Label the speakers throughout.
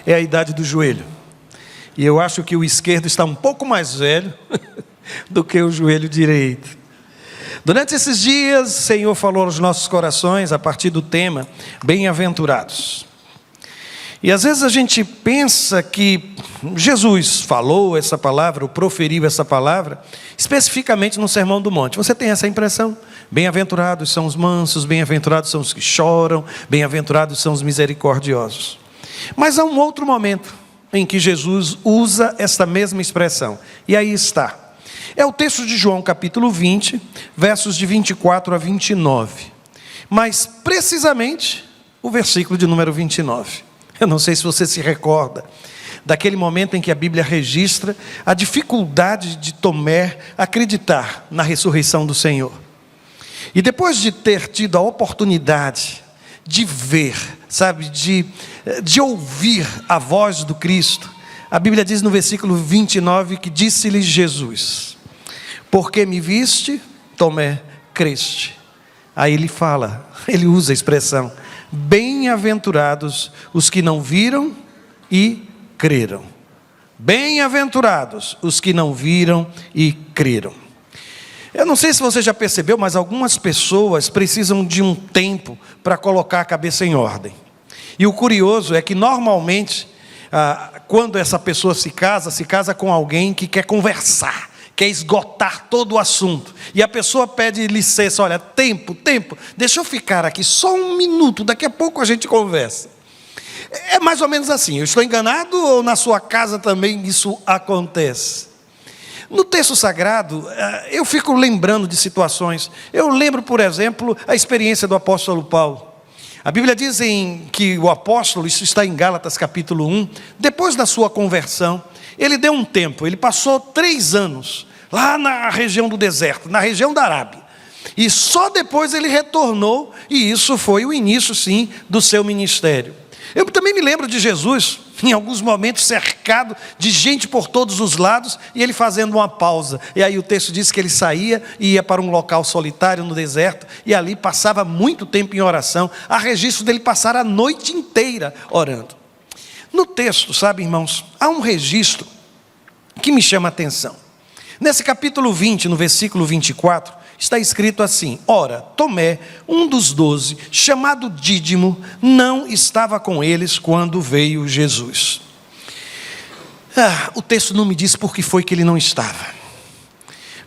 Speaker 1: é a idade do joelho. E eu acho que o esquerdo está um pouco mais velho do que o joelho direito. Durante esses dias, o Senhor falou aos nossos corações a partir do tema bem-aventurados. E às vezes a gente pensa que Jesus falou essa palavra, ou proferiu essa palavra, especificamente no Sermão do Monte. Você tem essa impressão? Bem-aventurados são os mansos, bem-aventurados são os que choram, bem-aventurados são os misericordiosos. Mas há um outro momento em que Jesus usa esta mesma expressão. E aí está. É o texto de João capítulo 20, versos de 24 a 29. Mas precisamente o versículo de número 29. Eu não sei se você se recorda daquele momento em que a Bíblia registra a dificuldade de Tomé acreditar na ressurreição do Senhor. E depois de ter tido a oportunidade de ver, sabe, de ouvir a voz do Cristo, a Bíblia diz no versículo 29 que disse-lhe Jesus: porque me viste, Tomé, creste. Aí ele fala, ele usa a expressão: bem-aventurados os que não viram e creram. Bem-aventurados os que não viram e creram. Eu não sei se você já percebeu, mas algumas pessoas precisam de um tempo para colocar a cabeça em ordem. E o curioso é que normalmente, quando essa pessoa se casa com alguém que quer conversar, quer esgotar todo o assunto. E a pessoa pede licença: olha, tempo, deixa eu ficar aqui só um minuto, daqui a pouco a gente conversa. É mais ou menos assim. Eu estou enganado ou na sua casa também isso acontece? No texto sagrado, eu fico lembrando de situações. Eu lembro, por exemplo, a experiência do apóstolo Paulo. A Bíblia diz que o apóstolo, isso está em Gálatas capítulo 1, depois da sua conversão, ele deu um tempo, ele passou 3 anos lá na região do deserto, na região da Arábia. E só depois ele retornou, e isso foi o início, sim, do seu ministério. Eu também me lembro de Jesus, em alguns momentos cercado de gente por todos os lados, e ele fazendo uma pausa. E aí o texto diz que ele saía e ia para um local solitário no deserto, e ali passava muito tempo em oração. Há registro dele passar a noite inteira orando. No texto, sabe, irmãos, há um registro que me chama a atenção. Nesse capítulo 20, no versículo 24, está escrito assim: ora, Tomé, um dos 12, chamado Dídimo, não estava com eles quando veio Jesus. O texto não me diz por que foi que ele não estava.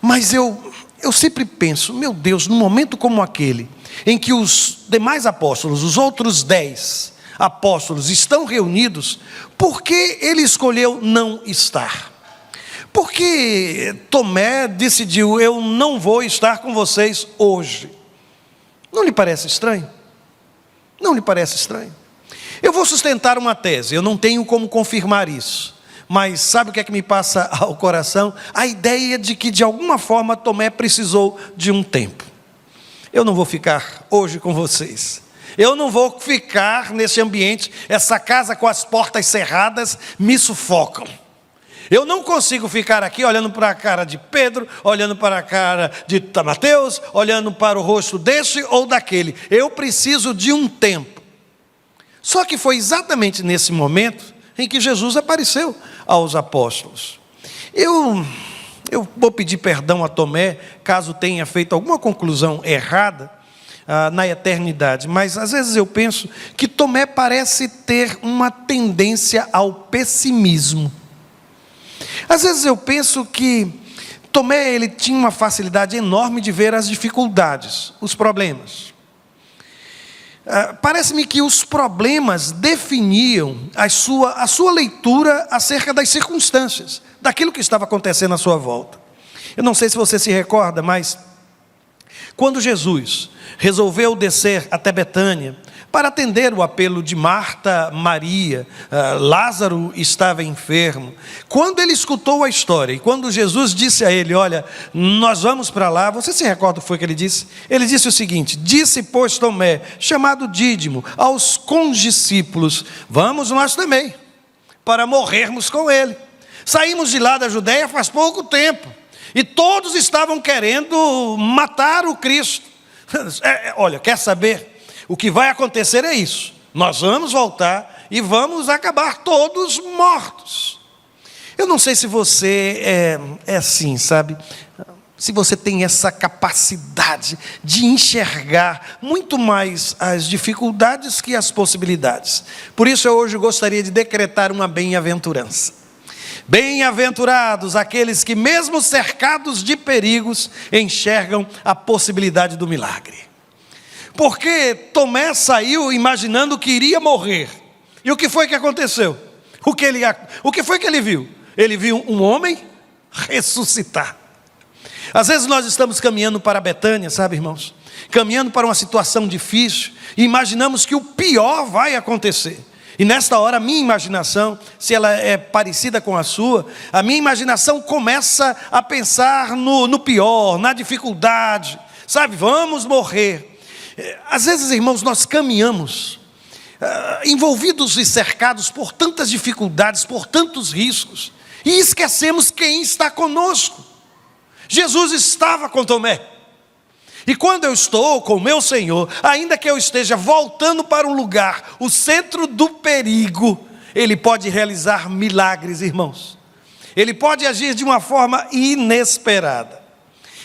Speaker 1: Mas eu sempre penso, meu Deus, num momento como aquele, em que os demais apóstolos, os outros 10 apóstolos estão reunidos, por que ele escolheu não estar? Por que Tomé decidiu: eu não vou estar com vocês hoje? Não lhe parece estranho? Não lhe parece estranho? Eu vou sustentar uma tese, eu não tenho como confirmar isso, mas sabe o que é que me passa ao coração? A ideia de que de alguma forma Tomé precisou de um tempo. Eu não vou ficar hoje com vocês. Eu não vou ficar nesse ambiente, essa casa com as portas cerradas me sufocam. Eu não consigo ficar aqui olhando para a cara de Pedro, olhando para a cara de Mateus, olhando para o rosto deste ou daquele. Eu preciso de um tempo. Só que foi exatamente nesse momento em que Jesus apareceu aos apóstolos. Eu vou pedir perdão a Tomé, caso tenha feito alguma conclusão errada na eternidade, mas às vezes eu penso que Tomé parece ter uma tendência ao pessimismo. Às vezes eu penso que Tomé, ele tinha uma facilidade enorme de ver as dificuldades, os problemas. Parece-me que os problemas definiam a sua leitura acerca das circunstâncias, daquilo que estava acontecendo à sua volta. Eu não sei se você se recorda, mas quando Jesus resolveu descer até Betânia para atender o apelo de Marta, Maria, Lázaro estava enfermo. Quando ele escutou a história e quando Jesus disse a ele: olha, nós vamos para lá, você se recorda o que foi que ele disse? Ele disse o seguinte: disse, pois, Tomé, chamado Dídimo, aos condiscípulos: vamos nós também, para morrermos com ele. Saímos de lá da Judéia faz pouco tempo, e todos estavam querendo matar o Cristo. Olha, quer saber? O que vai acontecer é isso: nós vamos voltar e vamos acabar todos mortos. Eu não sei se você é assim, sabe? Se você tem essa capacidade de enxergar muito mais as dificuldades que as possibilidades. Por isso eu hoje gostaria de decretar uma bem-aventurança. Bem-aventurados aqueles que, mesmo cercados de perigos, enxergam a possibilidade do milagre. Porque Tomé saiu imaginando que iria morrer. E o que foi que aconteceu? O que foi que ele viu? Ele viu um homem ressuscitar. Às vezes nós estamos caminhando para Betânia, sabe, irmãos? Caminhando para uma situação difícil e imaginamos que o pior vai acontecer. E nesta hora a minha imaginação, se ela é parecida com a sua, a minha imaginação começa a pensar no pior, na dificuldade, sabe? Vamos morrer. Às vezes, irmãos, nós caminhamos envolvidos e cercados por tantas dificuldades, por tantos riscos, e esquecemos quem está conosco. Jesus estava com Tomé. E quando eu estou com o meu Senhor, ainda que eu esteja voltando para um lugar, o centro do perigo, Ele pode realizar milagres, irmãos. Ele pode agir de uma forma inesperada.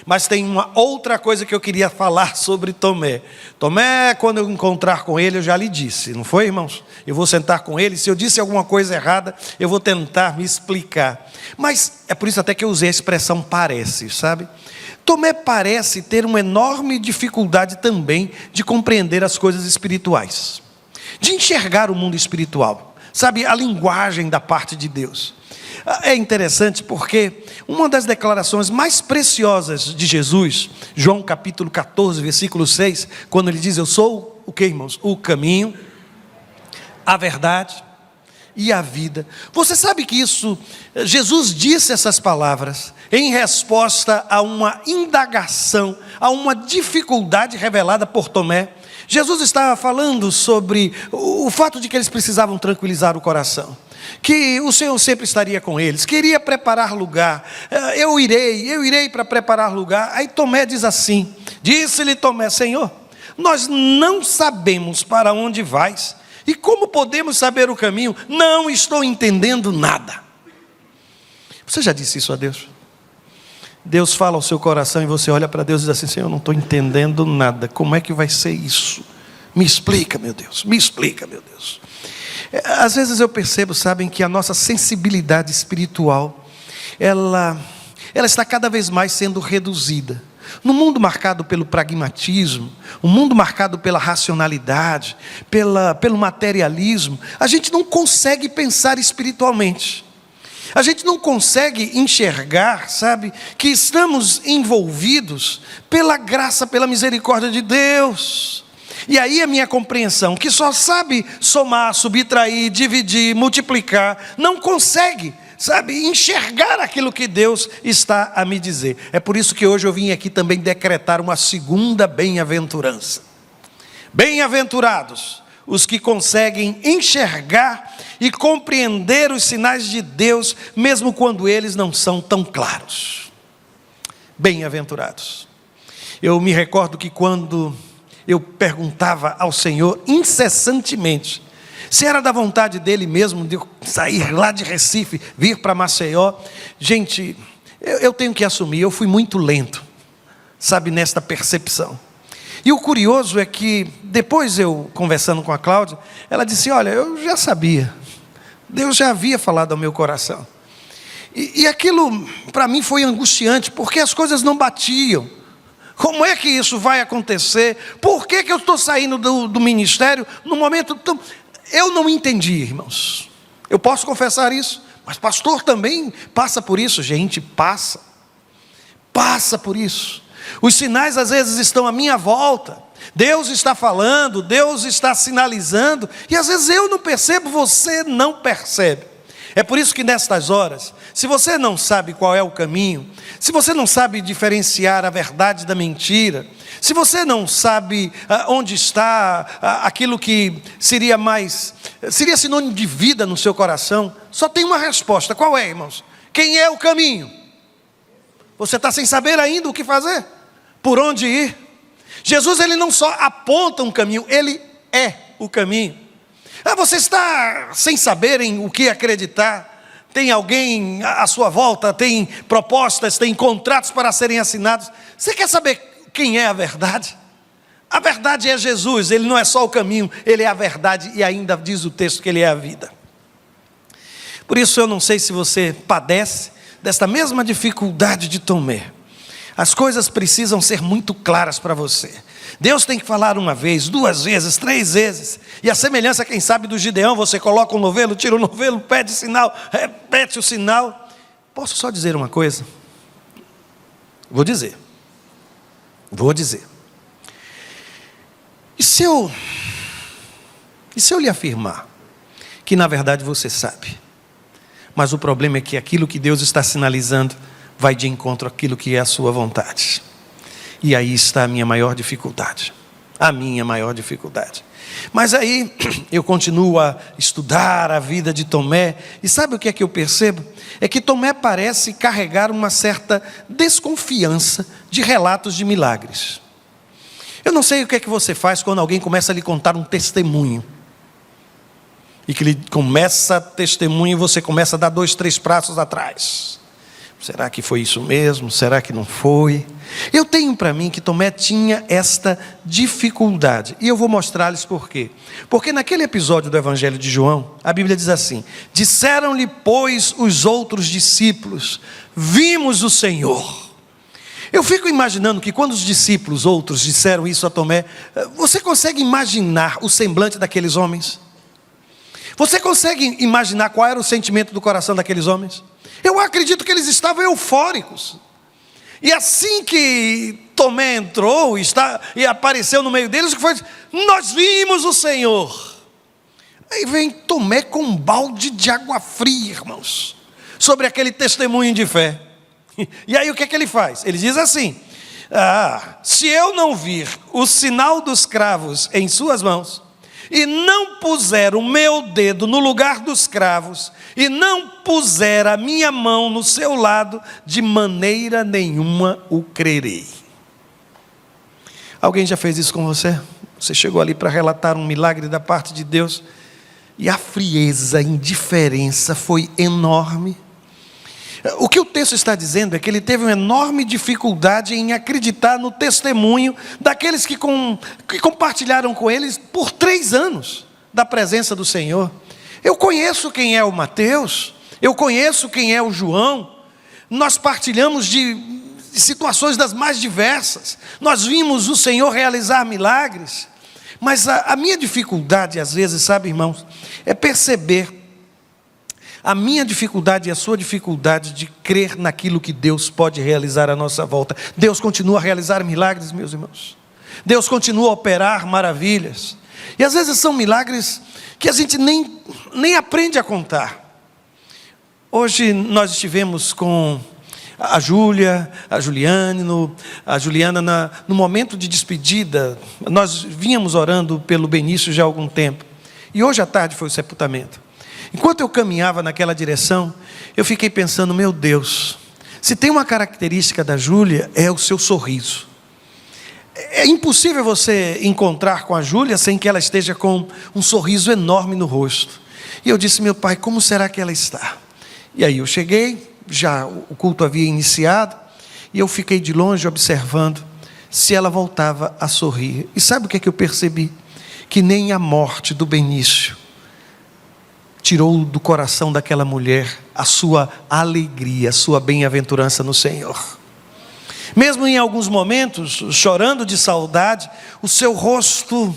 Speaker 1: Mas tem uma outra coisa que eu queria falar sobre Tomé. Tomé, quando eu encontrar com ele, eu já lhe disse, não foi, irmãos? Eu vou sentar com ele, se eu disse alguma coisa errada, eu vou tentar me explicar. Mas é por isso até que eu usei a expressão parece, sabe? Tomé parece ter uma enorme dificuldade também de compreender as coisas espirituais, de enxergar o mundo espiritual, sabe? A linguagem da parte de Deus. É interessante porque uma das declarações mais preciosas de Jesus, João capítulo 14, versículo 6, quando ele diz, eu sou o que, irmãos? O caminho, a verdade e a vida. Você sabe que isso, Jesus disse essas palavras em resposta a uma indagação, a uma dificuldade revelada por Tomé. Jesus estava falando sobre o fato de que eles precisavam tranquilizar o coração, que o Senhor sempre estaria com eles, queria preparar lugar, eu irei para preparar lugar. Aí Tomé diz assim, disse-lhe Tomé, Senhor, nós não sabemos para onde vais, e como podemos saber o caminho? Não estou entendendo nada. Você já disse isso a Deus? Deus fala ao seu coração e você olha para Deus e diz assim, Senhor, eu não estou entendendo nada, como é que vai ser isso? Me explica, meu Deus, me explica, meu Deus. Às vezes eu percebo, sabem, que a nossa sensibilidade espiritual, ela está cada vez mais sendo reduzida. No mundo marcado pelo pragmatismo, um mundo marcado pela racionalidade, pelo materialismo, a gente não consegue pensar espiritualmente. A gente não consegue enxergar, sabe, que estamos envolvidos pela graça, pela misericórdia de Deus. E aí a minha compreensão, que só sabe somar, subtrair, dividir, multiplicar, não consegue, sabe, enxergar aquilo que Deus está a me dizer. É por isso que hoje eu vim aqui também decretar uma segunda bem-aventurança. Bem-aventurados os que conseguem enxergar e compreender os sinais de Deus, mesmo quando eles não são tão claros. Bem-aventurados. Eu me recordo que quando eu perguntava ao Senhor incessantemente se era da vontade dele mesmo de eu sair lá de Recife, vir para Maceió. Gente, eu tenho que assumir, eu fui muito lento, sabe, nesta percepção. E o curioso é que depois eu conversando com a Cláudia, ela disse, olha, eu já sabia, Deus já havia falado ao meu coração. E aquilo para mim foi angustiante, porque as coisas não batiam. Como é que isso vai acontecer? Por que eu estou saindo do ministério num momento tão... Eu não entendi, irmãos. Eu posso confessar isso, mas pastor também passa por isso. Gente, passa por isso. Os sinais às vezes estão à minha volta. Deus está falando, Deus está sinalizando, e às vezes eu não percebo, você não percebe. É por isso que nestas horas, se você não sabe qual é o caminho, se você não sabe diferenciar a verdade da mentira, se você não sabe onde está aquilo que seria sinônimo de vida no seu coração, só tem uma resposta. Qual é, irmãos? Quem é o caminho? Você está sem saber ainda o que fazer? Por onde ir? Jesus, ele não só aponta um caminho, ele é o caminho. Você está sem saber em o que acreditar. Tem alguém à sua volta, tem propostas, tem contratos para serem assinados. Você quer saber quem é a verdade? A verdade é Jesus, Ele não é só o caminho, Ele é a verdade e ainda diz o texto que Ele é a vida. Por isso eu não sei se você padece desta mesma dificuldade de Tomé. As coisas precisam ser muito claras para você. Deus tem que falar uma vez, 2 vezes, 3 vezes. E a semelhança, quem sabe, do Gideão, você coloca um novelo, tira o novelo, pede sinal, repete o sinal. Posso só dizer uma coisa? Vou dizer. E se eu lhe afirmar que na verdade você sabe, mas o problema é que aquilo que Deus está sinalizando vai de encontro àquilo que é a sua vontade. E aí está a minha maior dificuldade. Mas aí eu continuo a estudar a vida de Tomé. E sabe o que é que eu percebo? É que Tomé parece carregar uma certa desconfiança de relatos de milagres. Eu não sei o que é que você faz quando alguém começa a lhe contar um testemunho. E que ele começa testemunho e você começa a dar 2, 3 passos atrás. Será que foi isso mesmo? Será que não foi? Eu tenho para mim que Tomé tinha esta dificuldade. E eu vou mostrar-lhes por quê. Porque naquele episódio do Evangelho de João, a Bíblia diz assim: disseram-lhe, pois, os outros discípulos, vimos o Senhor. Eu fico imaginando que quando os discípulos outros disseram isso a Tomé, você consegue imaginar o semblante daqueles homens? Você consegue imaginar qual era o sentimento do coração daqueles homens? Eu acredito que eles estavam eufóricos. E assim que Tomé entrou e apareceu no meio deles, o que foi? Nós vimos o Senhor. Aí vem Tomé com um balde de água fria, irmãos, sobre aquele testemunho de fé. E aí o que é que ele faz? Ele diz assim: se eu não vir o sinal dos cravos em suas mãos, e não puser o meu dedo no lugar dos cravos, e não puser a minha mão no seu lado, de maneira nenhuma o crerei. Alguém já fez isso com você? Você chegou ali para relatar um milagre da parte de Deus, e a frieza, a indiferença foi enorme. O que o texto está dizendo é que ele teve uma enorme dificuldade em acreditar no testemunho daqueles que compartilharam com eles por 3 anos da presença do Senhor. Eu conheço quem é o Mateus, eu conheço quem é o João, nós partilhamos de situações das mais diversas, nós vimos o Senhor realizar milagres, mas a minha dificuldade às vezes, sabe, irmãos, é perceber a minha dificuldade e a sua dificuldade de crer naquilo que Deus pode realizar à nossa volta. Deus continua a realizar milagres, meus irmãos. Deus continua a operar maravilhas. E às vezes são milagres que a gente nem aprende a contar. Hoje nós estivemos com a Júlia, a Juliana, no momento de despedida. Nós vínhamos orando pelo Benício já há algum tempo. E hoje à tarde foi o sepultamento. Enquanto eu caminhava naquela direção, eu fiquei pensando, meu Deus, se tem uma característica da Júlia, é o seu sorriso. É impossível você encontrar com a Júlia sem que ela esteja com um sorriso enorme no rosto. E eu disse, meu pai, como será que ela está? E aí eu cheguei, já o culto havia iniciado, e eu fiquei de longe observando se ela voltava a sorrir. E sabe o que é que eu percebi? Que nem a morte do Benício tirou do coração daquela mulher a sua alegria, a sua bem-aventurança no Senhor. Mesmo em alguns momentos, chorando de saudade, o seu rosto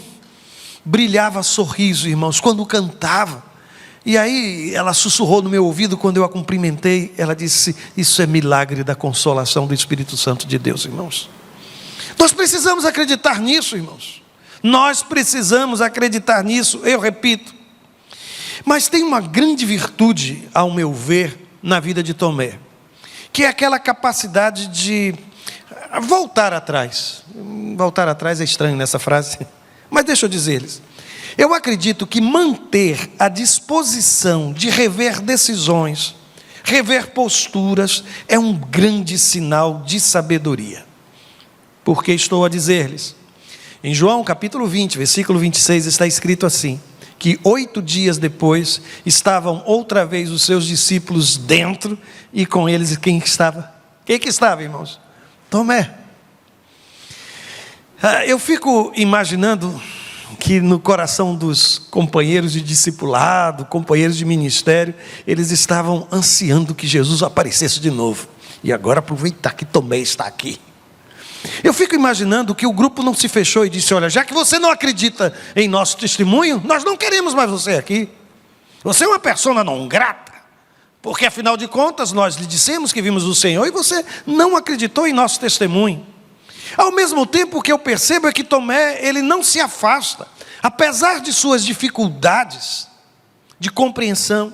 Speaker 1: brilhava sorriso, irmãos, quando cantava. E aí ela sussurrou no meu ouvido quando eu a cumprimentei, ela disse, isso é milagre da consolação do Espírito Santo de Deus, irmãos. Nós precisamos acreditar nisso, irmãos. Nós precisamos acreditar nisso, eu repito. Mas tem uma grande virtude, ao meu ver, na vida de Tomé, que é aquela capacidade de voltar atrás. Voltar atrás é estranho nessa frase, mas deixa eu dizer-lhes. Eu acredito que manter a disposição de rever decisões, rever posturas, é um grande sinal de sabedoria. Porque estou a dizer-lhes, em João capítulo 20, versículo 26, está escrito assim, que 8 dias depois estavam outra vez os seus discípulos dentro, e com eles quem que estava? Quem que estava, irmãos? Tomé. Eu fico imaginando que no coração dos companheiros de discipulado, companheiros de ministério, eles estavam ansiando que Jesus aparecesse de novo. E agora aproveitar que Tomé está aqui. Eu fico imaginando que o grupo não se fechou e disse: olha, já que você não acredita em nosso testemunho, nós não queremos mais você aqui. Você é uma persona não grata, porque afinal de contas nós lhe dissemos que vimos o Senhor e você não acreditou em nosso testemunho. Ao mesmo tempo, o que eu percebo é que Tomé, ele não se afasta, apesar de suas dificuldades de compreensão,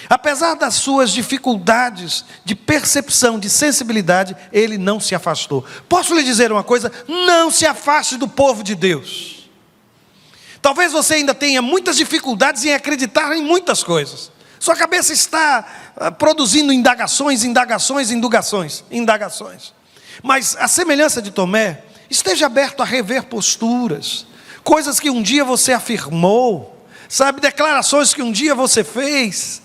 Speaker 1: apesar das suas dificuldades de percepção, de sensibilidade, ele não se afastou. Posso lhe dizer uma coisa? Não se afaste do povo de Deus. Talvez você ainda tenha muitas dificuldades em acreditar em muitas coisas. Sua cabeça está produzindo indagações. Mas a semelhança de Tomé, esteja aberto a rever posturas, coisas que um dia você afirmou, sabe, declarações que um dia você fez.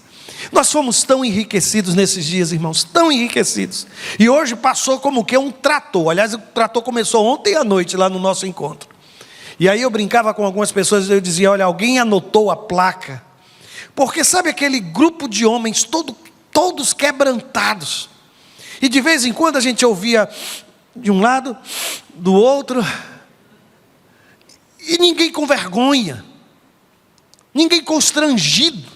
Speaker 1: Nós fomos tão enriquecidos nesses dias, irmãos, tão enriquecidos. E hoje passou como que um trator. Aliás, o trator começou ontem à noite lá no nosso encontro. E aí eu brincava com algumas pessoas e eu dizia: olha, alguém anotou a placa. Porque sabe aquele grupo de homens todos quebrantados. E de vez em quando a gente ouvia de um lado, do outro, e ninguém com vergonha, ninguém constrangido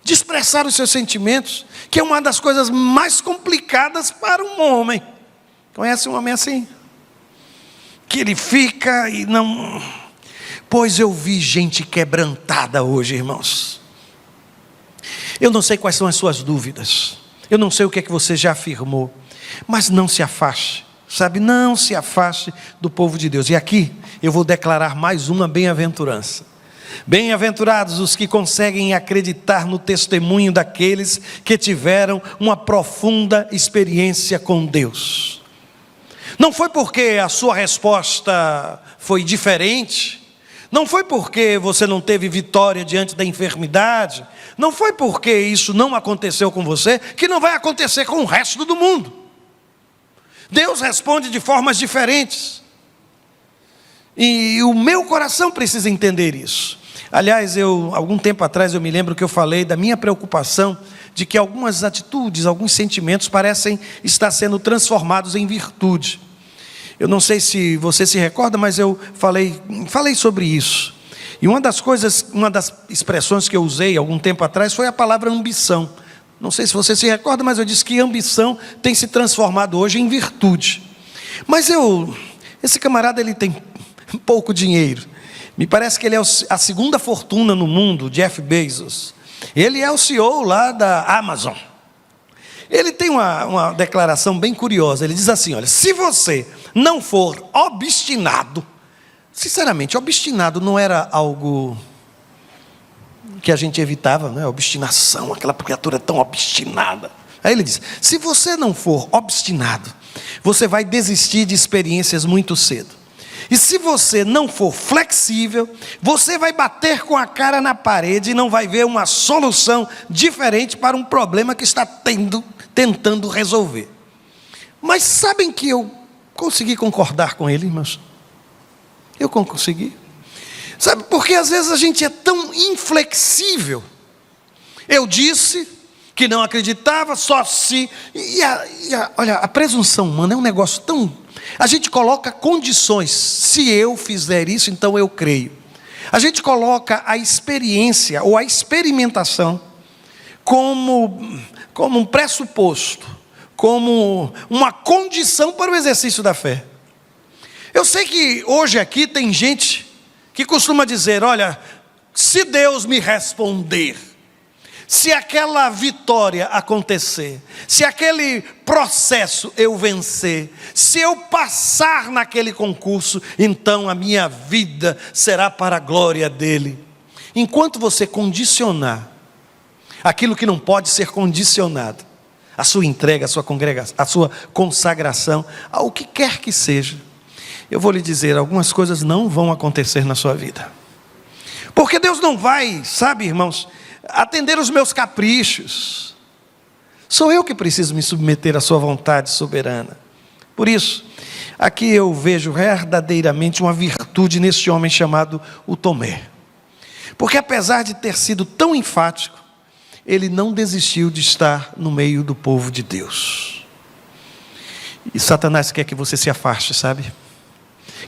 Speaker 1: de expressar os seus sentimentos, que é uma das coisas mais complicadas para um homem. Conhece um homem assim? Que ele fica e não... Pois eu vi gente quebrantada hoje, irmãos. Eu não sei quais são as suas dúvidas, eu não sei o que é que você já afirmou, mas não se afaste, sabe, não se afaste do povo de Deus. E aqui eu vou declarar mais uma bem-aventurança. Bem-aventurados os que conseguem acreditar no testemunho daqueles que tiveram uma profunda experiência com Deus. Não foi porque a sua resposta foi diferente, não foi porque você não teve vitória diante da enfermidade, não foi porque isso não aconteceu com você, que não vai acontecer com o resto do mundo. Deus responde de formas diferentes, e o meu coração precisa entender isso. Aliás, algum tempo atrás eu me lembro que eu falei da minha preocupação de que algumas atitudes, alguns sentimentos parecem estar sendo transformados em virtude. Eu não sei se você se recorda, mas eu falei sobre isso. E uma das expressões que eu usei algum tempo atrás foi a palavra ambição. Não sei se você se recorda, mas eu disse que ambição tem se transformado hoje em virtude. Mas esse camarada, ele tem pouco dinheiro. Me parece que ele é a segunda fortuna no mundo, Jeff Bezos. Ele é o CEO lá da Amazon. Ele tem uma declaração bem curiosa. Ele diz assim: olha, se você não for obstinado, sinceramente, obstinado não era algo que a gente evitava, não é? Obstinação, aquela criatura tão obstinada. Aí ele diz: se você não for obstinado, você vai desistir de experiências muito cedo. E se você não for flexível, você vai bater com a cara na parede e não vai ver uma solução diferente para um problema que está tentando resolver. Mas sabem que eu consegui concordar com ele, irmãos? Eu consegui. Sabe, porque às vezes a gente é tão inflexível. Eu disse que não acreditava, só se... Olha, a presunção humana é um negócio tão... A gente coloca condições. Se eu fizer isso, então eu creio. A gente coloca a experiência ou a experimentação como um pressuposto, como uma condição para o exercício da fé. Eu sei que hoje aqui tem gente que costuma dizer: olha, se Deus me responder, se aquela vitória acontecer, se aquele processo eu vencer, se eu passar naquele concurso, então a minha vida será para a glória dele. Enquanto você condicionar aquilo que não pode ser condicionado, a sua entrega, a sua congregação, a sua consagração, ao que quer que seja, eu vou lhe dizer, algumas coisas não vão acontecer na sua vida. Porque Deus não vai, sabe, irmãos, atender os meus caprichos. Sou eu que preciso me submeter à sua vontade soberana. Por isso, aqui eu vejo verdadeiramente uma virtude nesse homem chamado o Tomé. Porque apesar de ter sido tão enfático, ele não desistiu de estar no meio do povo de Deus. E Satanás quer que você se afaste, sabe?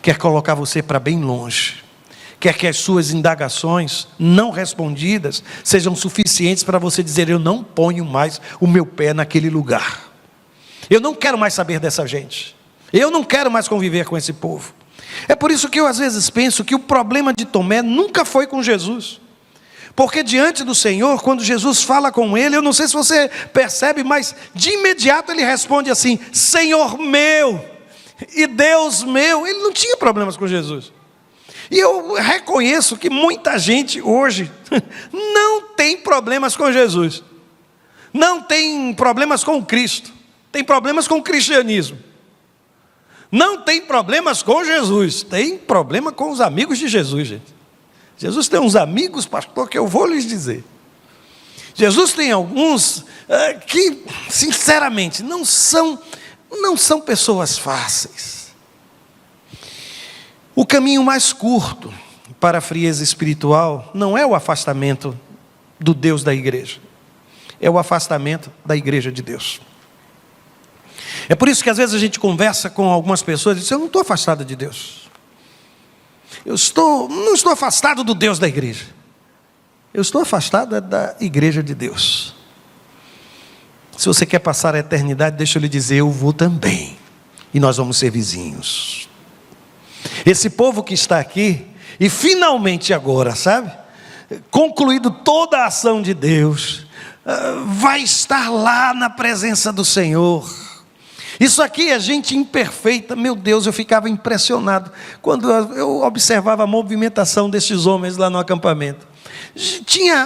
Speaker 1: Quer colocar você para bem longe. Quer que as suas indagações não respondidas sejam suficientes para você dizer: eu não ponho mais o meu pé naquele lugar. Eu não quero mais saber dessa gente. Eu não quero mais conviver com esse povo. É por isso que eu às vezes penso que o problema de Tomé nunca foi com Jesus. Porque diante do Senhor, quando Jesus fala com ele, eu não sei se você percebe, mas de imediato ele responde assim: Senhor meu e Deus meu. Ele não tinha problemas com Jesus. E eu reconheço que muita gente hoje não tem problemas com Jesus. Não tem problemas com Cristo. Tem problemas com o cristianismo. Não tem problemas com Jesus. Tem problema com os amigos de Jesus, gente. Jesus tem uns amigos, pastor, que eu vou lhes dizer. Jesus tem alguns que, sinceramente, não são pessoas fáceis. O caminho mais curto para a frieza espiritual não é o afastamento do Deus da igreja. É o afastamento da igreja de Deus. É por isso que às vezes a gente conversa com algumas pessoas e diz: eu não estou afastado de Deus. Não estou afastado do Deus da igreja. Eu estou afastado da igreja de Deus. Se você quer passar a eternidade, deixa eu lhe dizer, eu vou também. E nós vamos ser vizinhos. Esse povo que está aqui, e finalmente agora, sabe? Concluído toda a ação de Deus, vai estar lá na presença do Senhor. Isso aqui é gente imperfeita. Meu Deus, eu ficava impressionado quando eu observava a movimentação desses homens lá no acampamento.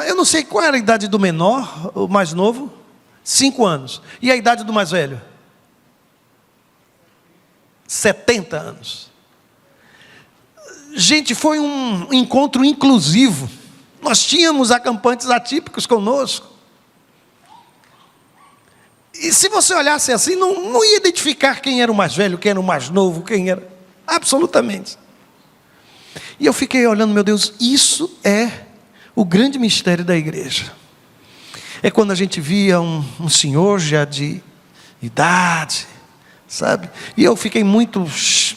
Speaker 1: Eu não sei qual era a idade do menor, o mais novo, 5 anos. E a idade do mais velho? 70 anos. Gente, foi um encontro inclusivo. Nós tínhamos acampantes atípicos conosco. E se você olhasse assim, não ia identificar quem era o mais velho, quem era o mais novo, quem era... Absolutamente. E eu fiquei olhando, meu Deus, isso é o grande mistério da igreja. É quando a gente via um senhor já de idade, sabe? E eu fiquei muito...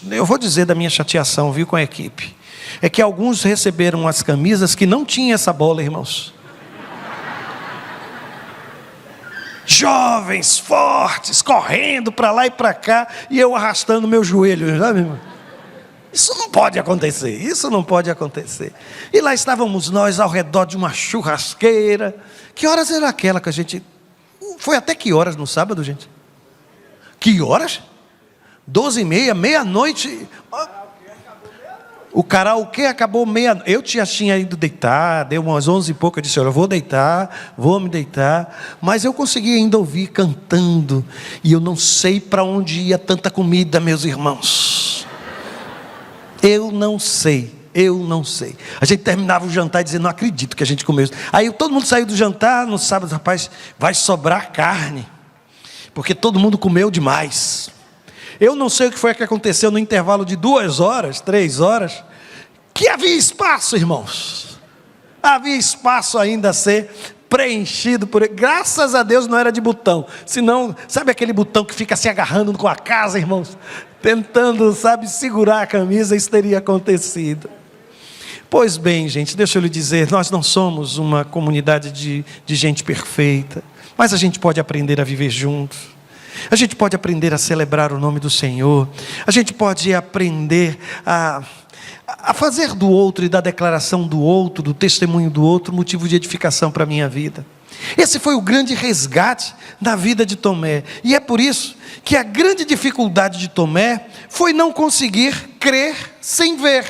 Speaker 1: Eu vou dizer da minha chateação, viu, com a equipe. É que alguns receberam as camisas que não tinham essa bola, irmãos. Jovens, fortes, correndo para lá e para cá, e eu arrastando meu joelho, sabe, irmão? Isso não pode acontecer, isso não pode acontecer. E lá estávamos nós ao redor de uma churrasqueira. Que horas era aquela que a gente... Foi até que horas no sábado, gente? Que horas? 12h30, meia-noite. O karaokê acabou meia-noite. Eu já tinha ido deitar, deu umas 11 e pouco. Eu disse: olha, eu vou deitar, vou me deitar. Mas eu consegui ainda ouvir cantando. E eu não sei para onde ia tanta comida, meus irmãos. Eu não sei. A gente terminava o jantar dizendo: não acredito que a gente comeu isso. Aí todo mundo saiu do jantar no sábado: rapaz, vai sobrar carne, porque todo mundo comeu demais. Eu não sei o que foi que aconteceu no intervalo de 2 horas, 3 horas, que havia espaço, irmãos. Havia espaço ainda a ser preenchido por ele. Graças a Deus não era de botão. Senão, sabe aquele botão que fica se agarrando com a casa, irmãos? Tentando, sabe, segurar a camisa, isso teria acontecido. Pois bem, gente, deixa eu lhe dizer, nós não somos uma comunidade de gente perfeita, mas a gente pode aprender a viver juntos. A gente pode aprender a celebrar o nome do Senhor. A gente pode aprender a fazer do outro e da declaração do outro, do testemunho do outro, motivo de edificação para a minha vida. Esse foi o grande resgate da vida de Tomé. E é por isso que a grande dificuldade de Tomé foi não conseguir crer sem ver.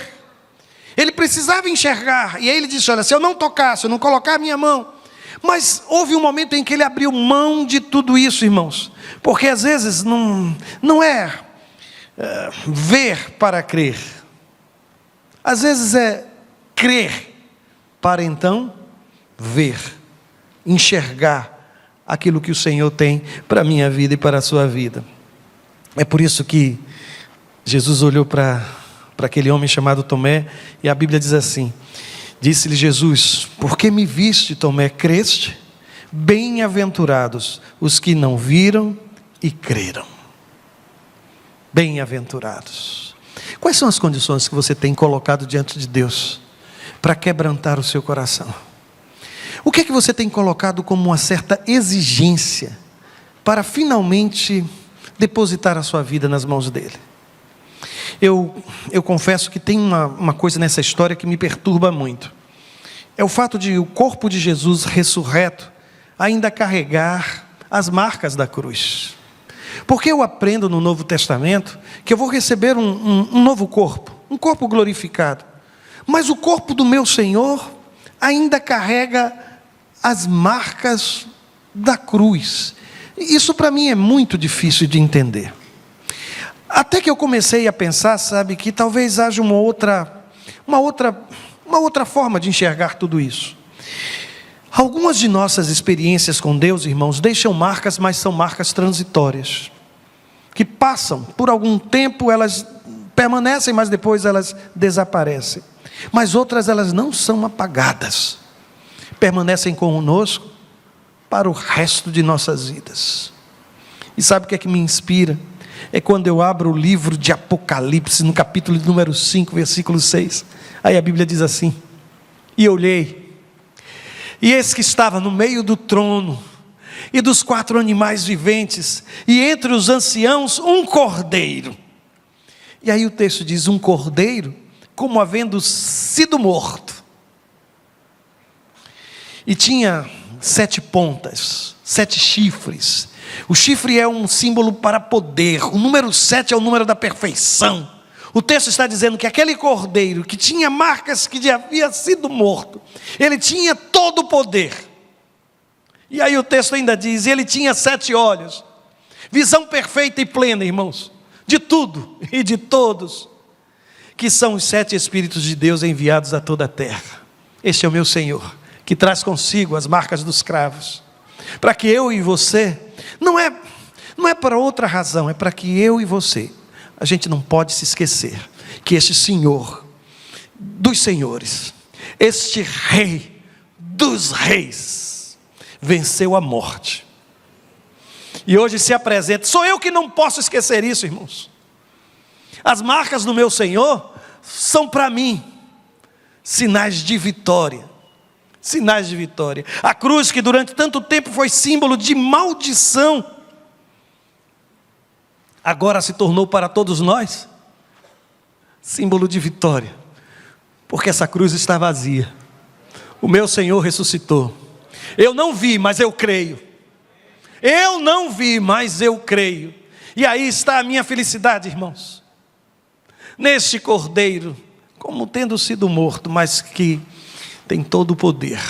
Speaker 1: Ele precisava enxergar. E aí ele disse: olha, se eu não tocar, se eu não colocar a minha mão. Mas houve um momento em que ele abriu mão de tudo isso, irmãos. Porque às vezes não é ver para crer. Às vezes é crer para então ver, enxergar aquilo que o Senhor tem para a minha vida e para a sua vida. É por isso que Jesus olhou para aquele homem chamado Tomé, e a Bíblia diz assim: disse-lhe Jesus: porque me viste, Tomé, creste? Bem-aventurados os que não viram e creram. Bem-aventurados. Quais são as condições que você tem colocado diante de Deus para quebrantar o seu coração? O que é que você tem colocado como uma certa exigência para finalmente depositar a sua vida nas mãos dele? Eu confesso que tem uma coisa nessa história que me perturba muito. É o fato de o corpo de Jesus ressurreto ainda carregar as marcas da cruz. Porque eu aprendo no Novo Testamento que eu vou receber um novo corpo, um corpo glorificado. Mas o corpo do meu Senhor ainda carrega as marcas da cruz. Isso para mim é muito difícil de entender. Até que eu comecei a pensar, sabe, que talvez haja uma outra forma de enxergar tudo isso. Algumas de nossas experiências com Deus, irmãos, deixam marcas, mas são marcas transitórias, que passam, por algum tempo elas permanecem, mas depois elas desaparecem. Mas outras, elas não são apagadas, permanecem conosco para o resto de nossas vidas. E sabe o que é que me inspira? É quando eu abro o livro de Apocalipse, no capítulo número 5, versículo 6. Aí a Bíblia diz assim: e olhei, e eis que estava no meio do trono, e dos 4 animais viventes, e entre os anciãos um cordeiro. E aí o texto diz: um cordeiro, como havendo sido morto. E tinha 7 pontas, 7 chifres. O chifre é um símbolo para poder. O número 7 é o número da perfeição. O texto está dizendo que aquele cordeiro que tinha marcas que já havia sido morto, ele tinha todo o poder. E aí o texto ainda diz: ele tinha 7 olhos, visão perfeita e plena, irmãos, de tudo e de todos, que são os 7 Espíritos de Deus enviados a toda a terra. Este é o meu Senhor, que traz consigo as marcas dos cravos, para que eu e você, não é para outra razão, é para que eu e você, a gente não pode se esquecer que este Senhor dos senhores, este Rei dos reis, venceu a morte, e hoje se apresenta. Sou eu que não posso esquecer isso, irmãos. As marcas do meu Senhor são para mim sinais de vitória. Sinais de vitória. A cruz, que durante tanto tempo foi símbolo de maldição, agora se tornou para todos nós símbolo de vitória, porque essa cruz está vazia. O meu Senhor ressuscitou. Eu não vi, mas eu creio. Eu não vi, mas eu creio. E aí está a minha felicidade, irmãos, neste cordeiro, como tendo sido morto, mas que tem todo o poder.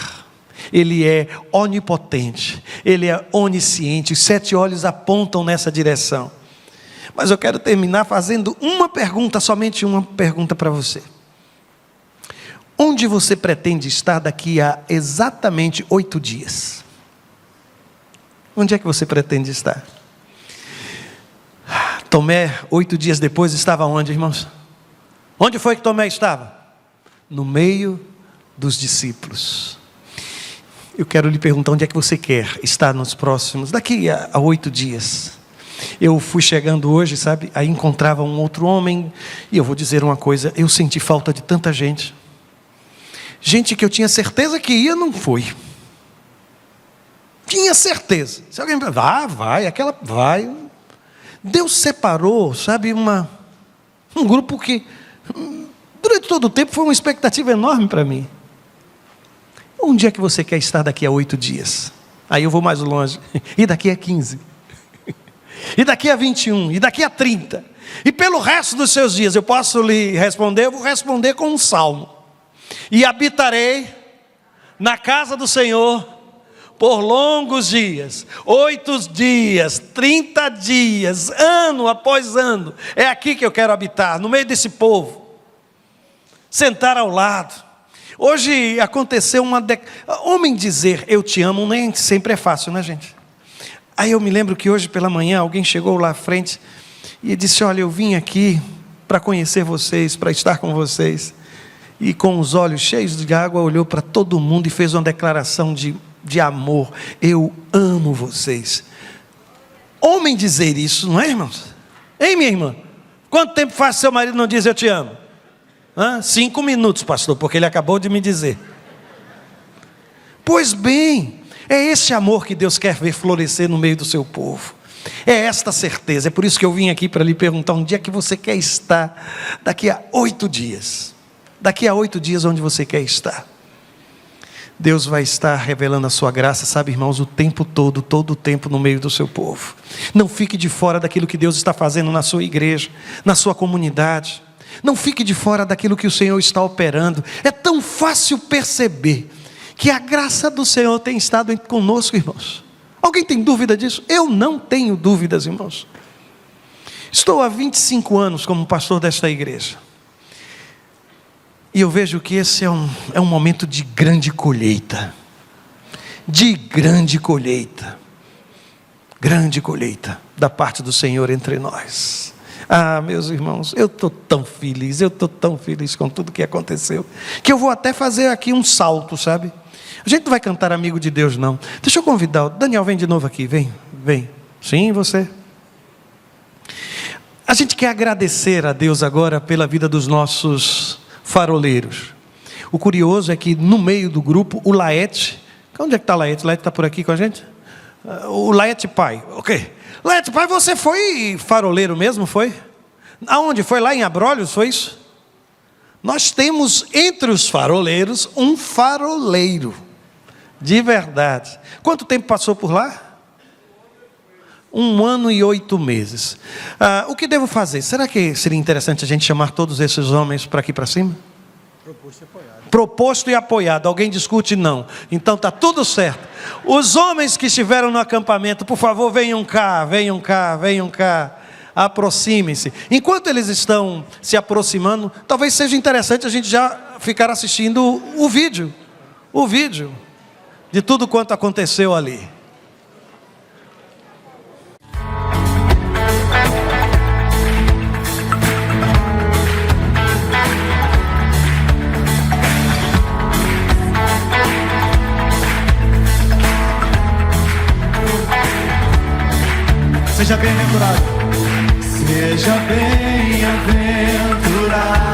Speaker 1: Ele é onipotente, ele é onisciente. Os 7 olhos apontam nessa direção. Mas eu quero terminar fazendo uma pergunta, somente uma pergunta para você. Onde você pretende estar daqui a exatamente 8 dias? Onde é que você pretende estar? Tomé, 8 dias depois, estava onde, irmãos? Onde foi que Tomé estava? No meio dos discípulos. Eu quero lhe perguntar: onde é que você quer estar nos próximos, daqui a 8 dias? Eu fui chegando hoje, sabe, aí encontrava um outro homem, e eu vou dizer uma coisa: eu senti falta de tanta gente. Gente que eu tinha certeza que ia, não foi. Tinha certeza. Se alguém me falar: vai, aquela vai. Deus separou, sabe, um grupo que durante todo o tempo foi uma expectativa enorme para mim. Onde é que você quer estar daqui a 8 dias? Aí eu vou mais longe. E daqui a 15? E daqui a 21? E daqui a 30? E pelo resto dos seus dias? Eu posso lhe responder? Eu vou responder com um salmo: e habitarei na casa do Senhor por longos dias, 8 dias, 30 dias, ano após ano. É aqui que eu quero habitar, no meio desse povo, sentar ao lado, Hoje aconteceu homem dizer eu te amo nem sempre é fácil, né, gente? Aí eu me lembro que hoje pela manhã alguém chegou lá à frente e disse: olha, eu vim aqui para conhecer vocês, para estar com vocês. E com os olhos cheios de água olhou para todo mundo e fez uma declaração de amor. Eu amo vocês. Homem dizer isso, não é, irmãos? Hein, minha irmã? Quanto tempo faz seu marido não diz eu te amo? 5 minutos, pastor, porque ele acabou de me dizer. Pois bem, é esse amor que Deus quer ver florescer no meio do seu povo. É esta certeza. É por isso que eu vim aqui para lhe perguntar: onde é que você quer estar daqui a 8 dias? Daqui a 8 dias, onde você quer estar? Deus vai estar revelando a sua graça, sabe, irmãos, o tempo todo o tempo no meio do seu povo. Não fique de fora daquilo que Deus está fazendo na sua igreja, na sua comunidade. Não fique de fora daquilo que o Senhor está operando. É tão fácil perceber que a graça do Senhor tem estado conosco, irmãos. Alguém tem dúvida disso? Eu não tenho dúvidas, irmãos. Estou há 25 anos como pastor desta igreja. E eu vejo que esse é um momento de grande colheita. De grande colheita. Grande colheita da parte do Senhor entre nós. Ah, meus irmãos, eu estou tão feliz com tudo que aconteceu, que eu vou até fazer aqui um salto, sabe? A gente não vai cantar Amigo de Deus, não. Deixa eu convidar o Daniel, vem de novo aqui, vem. Sim, você. A gente quer agradecer a Deus agora pela vida dos nossos faroleiros. O curioso é que no meio do grupo, o Laete, onde é que está o Laete? Laete está por aqui com a gente? O Laete pai, ok. Laete pai, você foi faroleiro mesmo, foi? Aonde? Foi lá em Abrolhos, foi isso? Nós temos entre os faroleiros um faroleiro, de verdade. Quanto tempo passou por lá? 1 ano e 8 meses. O que devo fazer? Será que seria interessante a gente chamar todos esses homens para aqui para cima? Proposto e apoiado. Proposto e apoiado. Alguém discute? Não. Então está tudo certo. Os homens que estiveram no acampamento, por favor, venham cá. Aproximem-se. Enquanto eles estão se aproximando, talvez seja interessante a gente já ficar assistindo o vídeo de tudo quanto aconteceu ali.
Speaker 2: Seja bem-aventurado. Seja bem-aventurado